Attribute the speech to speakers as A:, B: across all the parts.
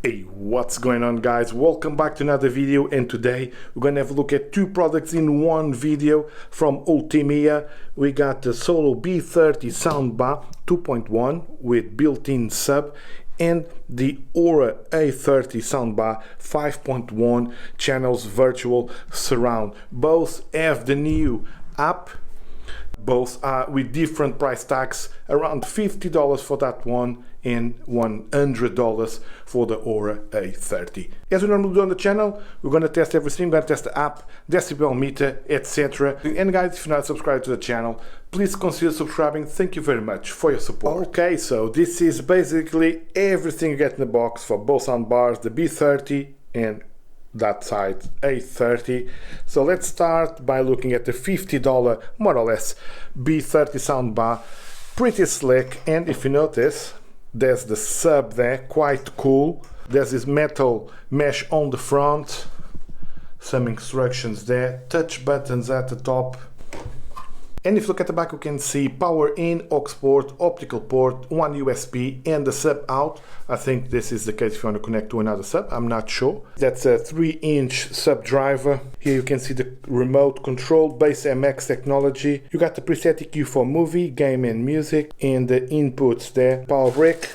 A: Hey, what's going on, guys? Welcome back to another video, and today we're gonna have a look at two products in one video from Ultimea. We got the Solo B30 Soundbar 2.1 with built-in sub and the Aura A30 Soundbar 5.1 channels virtual surround. Both have the new app. Both are with different price tags, around $50 for that one and $100 for the Aura A30. As we normally do on the channel, we're going to test everything. We're going to test the app, decibel meter, etc. And guys, if you're not subscribed to the channel, please consider subscribing. Thank you very much for your support. Okay, so this is basically everything you get in the box for both soundbars, the B30 and that side A30. So let's start by looking at the $50 more or less B30 soundbar. Pretty slick, and if you notice, there's the sub there, quite cool. There's this metal mesh on the front, some instructions there, touch buttons at the top. And if you look at the back, you can see power in, aux port, optical port, one USB and the sub out. I think this is the case if you want to connect to another sub, I'm not sure. That's a 3-inch sub driver. Here you can see the remote control, BassMX Technology. You got the preset EQ for movie, game and music, and the inputs there. Power brick,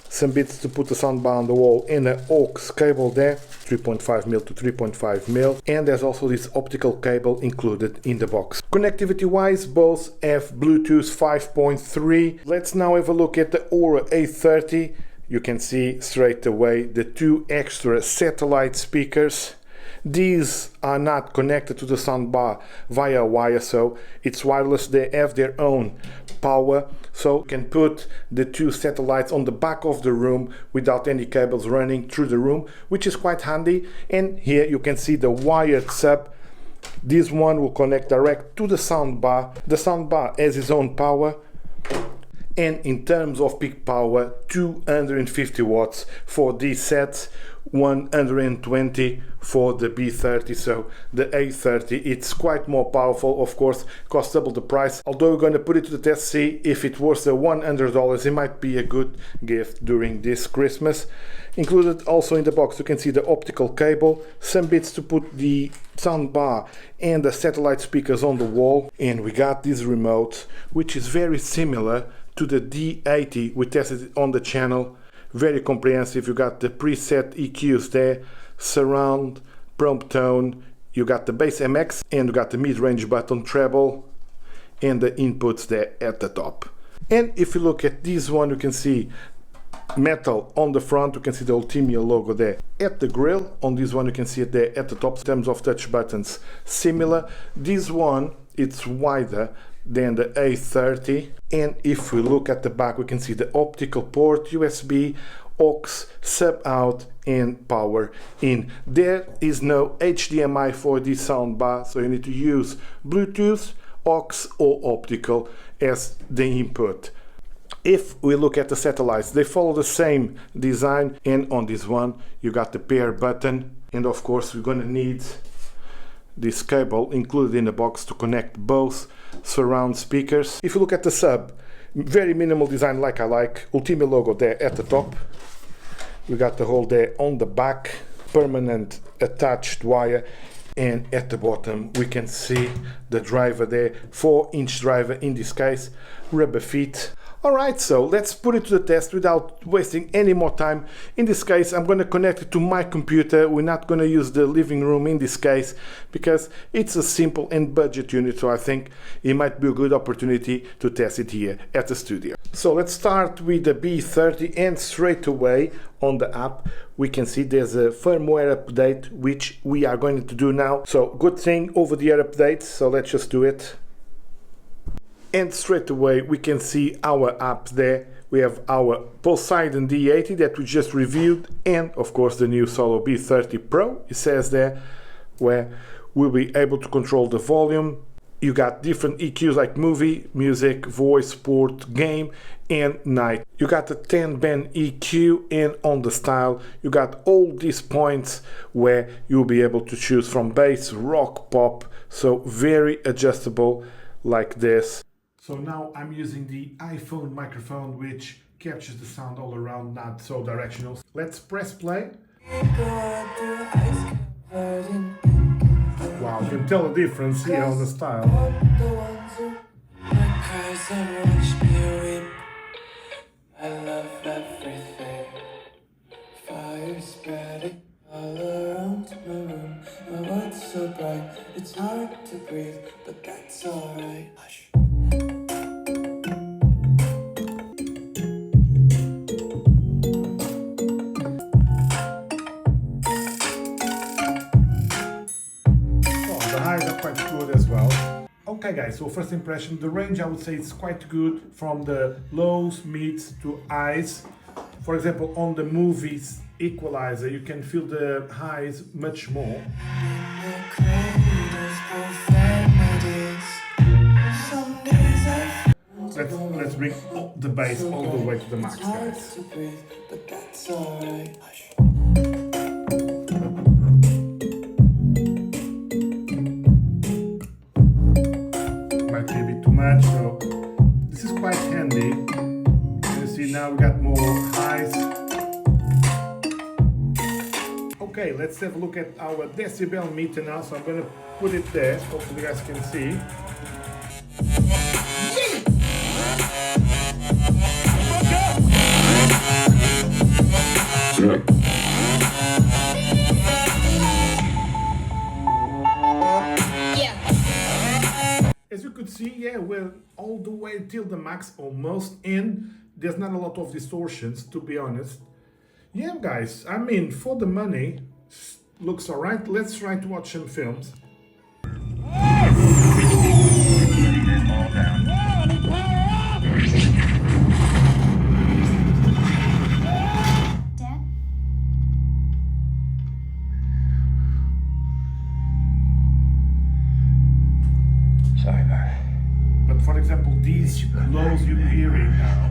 A: some bits to put the soundbar on the wall, and an aux cable there, 3.5mm to 3.5mm, and there's also this optical cable included in the box. Connectivity wise, both have Bluetooth 5.3. Let's now have a look at the Aura A30. You can see straight away the two extra satellite speakers. These are not connected to the soundbar via wire, so it's wireless. They have their own power, so you can put the two satellites on the back of the room without any cables running through the room, which is quite handy. And here you can see the wired sub. This one will connect direct to the soundbar. The soundbar has its own power, and in terms of peak power, 250 watts for these sets, 120 for the B30. So the A30, it's quite more powerful. Of course, costs double the price. Although we're going to put it to the test, see if it's worth the $100. It might be a good gift during this Christmas. Included also in the box, you can see the optical cable, some bits to put the soundbar and the satellite speakers on the wall, and we got this remote, which is very similar to the D80 we tested on the channel. Very comprehensive. You got the preset EQs there, surround, prompt tone, you got the BassMX, and you got the mid-range button, treble, and the inputs there at the top. And if you look at this one, you can see metal on the front. You can see the Ultimea logo there at the grill. On this one you can see it there at the top. In terms of touch buttons, similar. This one, it's wider than the A30, and if we look at the back, we can see the optical port, USB, aux, sub out, and power in. There is no HDMI for this soundbar, so you need to use Bluetooth, aux, or optical as the input. If we look at the satellites, they follow the same design, and on this one you got the pair button, and of course we're gonna need this cable included in the box to connect both surround speakers. If you look at the sub, very minimal design, like I like. Ultimea logo there at the top. We got the hole there on the back, permanent attached wire, and at the bottom we can see the driver there, 4-inch driver in this case, rubber feet. Alright, so let's put it to the test without wasting any more time. In this case, I'm going to connect it to my computer. We're not going to use the living room in this case because it's a simple and budget unit, so I think it might be a good opportunity to test it here at the studio. So let's start with the B30, and straight away on the app we can see there's a firmware update, which we are going to do now. So good thing over the air updates, so let's just do it. And straight away we can see our apps there. We have our Poseidon D80 that we just reviewed, and of course the new Solo B30 Pro, it says there, where we'll be able to control the volume. You got different EQs like movie, music, voice, sport, game, and night. You got the 10-band EQ, and on the style you got all these points where you'll be able to choose from bass, rock, pop, so very adjustable like this. So now I'm using the iPhone microphone, which captures the sound all around, not so directional. Let's press play. Wow, you can tell the difference here on the style.
B: I love everything. Fire spreading all around my room. My world's so bright, it's hard to breathe, but that's alright. Hush.
A: The highs are quite good as well. Okay guys, so first impression, the range I would say is quite good from the lows, mids to highs. For example, on the movies equalizer, you can feel the highs much more. Let's bring the bass all the way to the max, guys. Might be a bit too much, so this is quite handy. You see now we got more highs. Okay, let's have a look at our decibel meter now. So I'm gonna put it there. Hopefully you guys can see. As you could see, yeah, we're all the way till the max almost, and there's not a lot of distortions, to be honest. Yeah, guys, I mean, for the money, looks alright. Let's try to watch some films. But for example, these lows you're hearing now,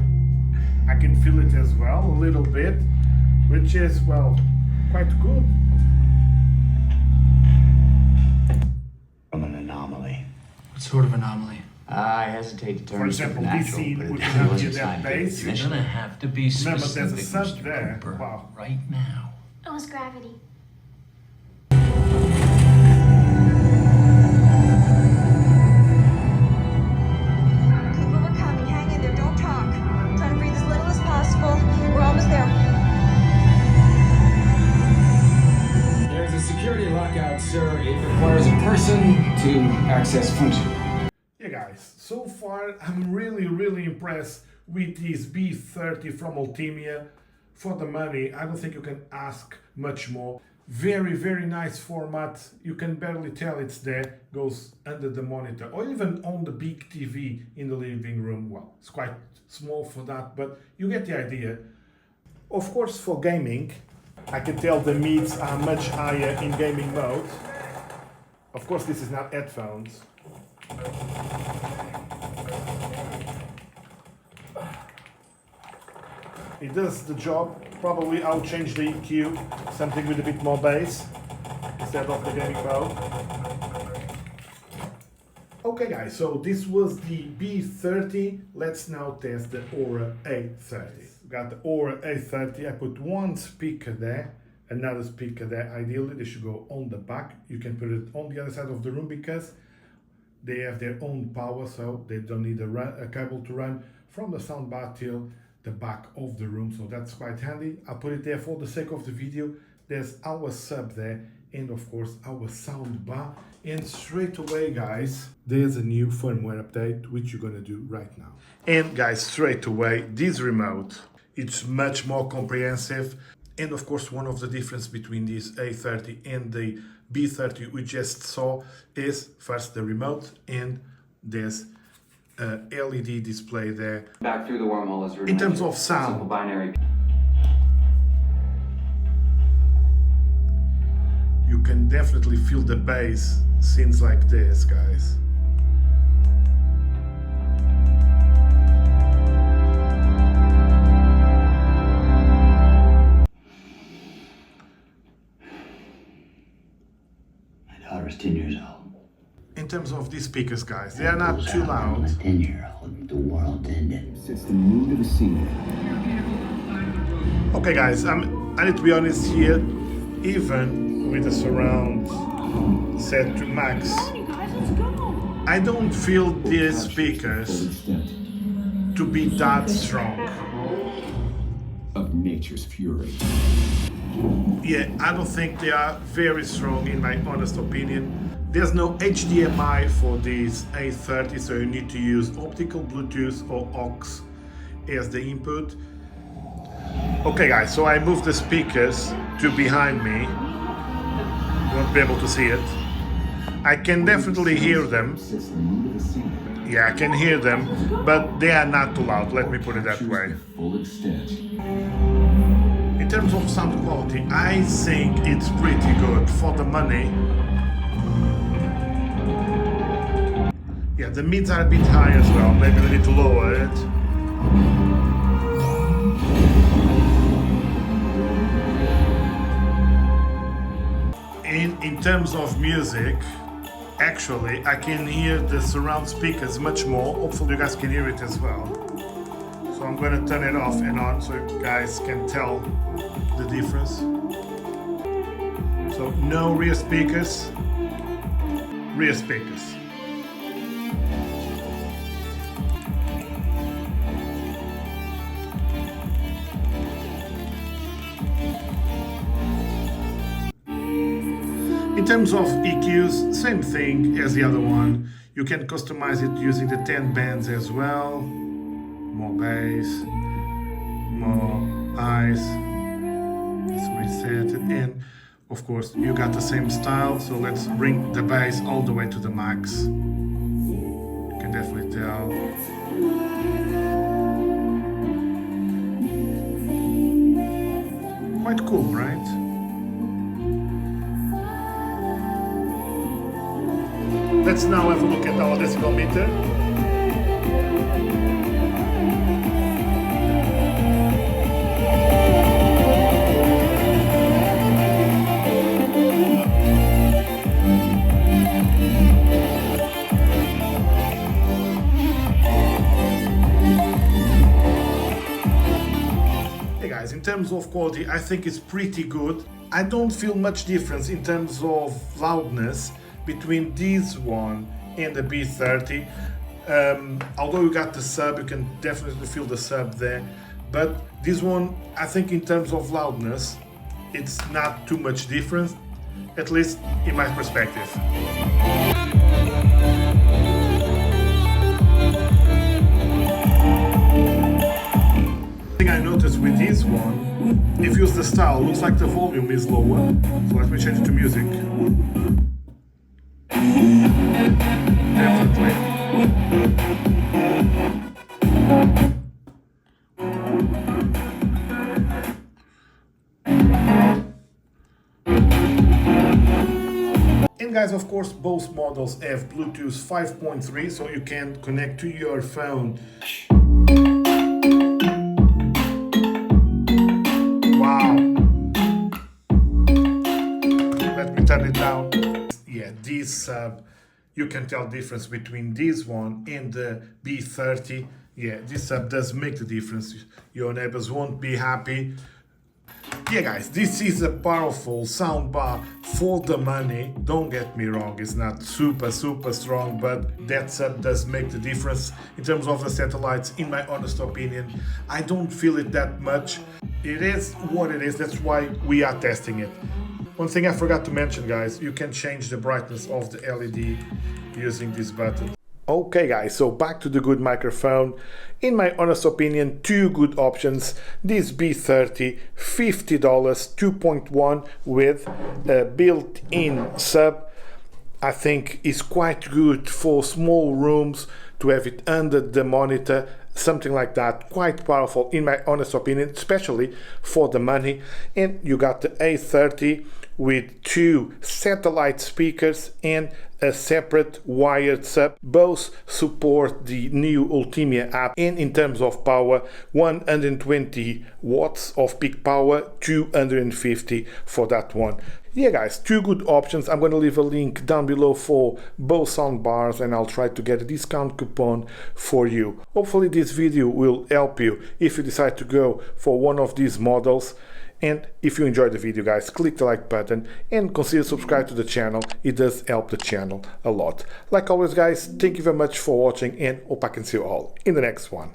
A: I can feel it as well, a little bit, which is, well, quite good.
C: From an anomaly.
D: What sort of anomaly?
C: I hesitate to turn
A: For example, this
C: supernatural,
A: scene,
C: but
A: would
C: it
A: you
C: definitely
A: have here
C: wasn't
A: that
C: scientific
A: bass?
D: You're
C: initially.
D: gonna have to be
A: Remember, there's a
D: specific,
A: sub
D: Mr.
A: there.
D: Cooper,
A: Wow.
D: right now.
E: It was gravity.
F: Cooper, we're coming. Hang in there. Don't talk. Try to breathe as little as possible. We're almost there.
G: There's a security lockout, sir. It requires a person to access function.
A: Yeah, guys, so far I'm really impressed with this B30 from Ultimea. For the money, I don't think you can ask much more. Very nice format. You can barely tell it's there. Goes under the monitor or even on the big TV in the living room. Well, it's quite small for that, but you get the idea. Of course, for gaming, I can tell the mids are much higher in gaming mode. Of course, this is not headphones. It does the job. Probably I'll change the EQ, something with a bit more bass instead of the gaming mode. Okay guys, so this was the B30. Let's now test the Aura A30. Got the Aura A30. I put one speaker there, another speaker there. Ideally, they should go on the back. You can put it on the other side of the room because they have their own power, so they don't need a cable to run from the soundbar till the back of the room, so that's quite handy. I'll put it there for the sake of the video. There's our sub there, and of course our soundbar. And straight away, guys, there's a new firmware update which you're gonna do right now. And guys, straight away, this remote, it's much more comprehensive. And of course, one of the difference between this A30 and the B30 we just saw is first the remote, and there's LED display there.
H: Back through the wormhole as
A: in terms of sound,
H: simple binary.
A: You can definitely feel the bass scenes like this, guys.
C: My daughter's 10 years old.
A: In terms of these speakers, guys, they are not too loud.
C: I'm a 10-year-old. The world ended.
G: Sets the mood of the scene.
A: Okay guys, I need to be honest here, even with the surround set to max, I don't feel these speakers to be that strong.
G: Of nature's fury.
A: Yeah, I don't think they are very strong in my honest opinion. There's no HDMI for this A30, so you need to use optical Bluetooth or aux as the input. Okay guys, so I moved the speakers to behind me. You won't be able to see it. I can definitely hear them. Yeah, I can hear them, but they are not too loud, let me put it that way.
G: Full extent.
A: In terms of sound quality, I think it's pretty good for the money. Yeah, the mids are a bit high as well, maybe we need to lower it. In terms of music, actually, I can hear the surround speakers much more. Hopefully you guys can hear it as well. So I'm gonna turn it off and on so you guys can tell the difference. So no rear speakers, rear speakers. In terms of EQs, same thing as the other one. You can customize it using the 10 bands as well. More bass, more highs. Let's reset it, and of course you got the same style, so let's bring the bass all the way to the max. You can definitely tell. Quite cool, right? Let's now have a look at our decibel meter. Hey guys, in terms of quality, I think it's pretty good. I don't feel much difference in terms of loudness between this one and the B30. Although you got the sub, you can definitely feel the sub there, but this one, I think in terms of loudness, it's not too much difference, at least in my perspective. Thing I noticed with this one, if you use the style, looks like the volume is lower, so let me change it to music. Definitely. And guys, of course, both models have Bluetooth 5.3, so you can connect to your phone. Wow. Let me turn it down. Yeah, this sub, you can tell the difference between this one and the B30. Yeah, this sub does make the difference. Your neighbors won't be happy. Yeah guys, this is a powerful soundbar for the money. Don't get me wrong, it's not super strong, but that sub does make the difference. In terms of the satellites, in my honest opinion, I don't feel it that much. It is what it is, that's why we are testing it. One thing I forgot to mention, guys, you can change the brightness of the LED using this button. Okay guys, so back to the good microphone. In my honest opinion, two good options. This B30, $50, 2.1 with a built-in sub. I think is quite good for small rooms to have it under the monitor, something like that. Quite powerful in my honest opinion, especially for the money. And you got the A30 with 2 satellite speakers and a separate wired sub. Both support the new Ultimea app, and in terms of power, 120 watts of peak power, 250 for that one. Yeah guys, 2 good options. I'm going to leave a link down below for both soundbars, and I'll try to get a discount coupon for you. Hopefully this video will help you if you decide to go for one of these models. And if you enjoyed the video guys, click the like button and consider subscribe to the channel. It does help the channel a lot. Like always guys, thank you very much for watching, and hope I can see you all in the next one.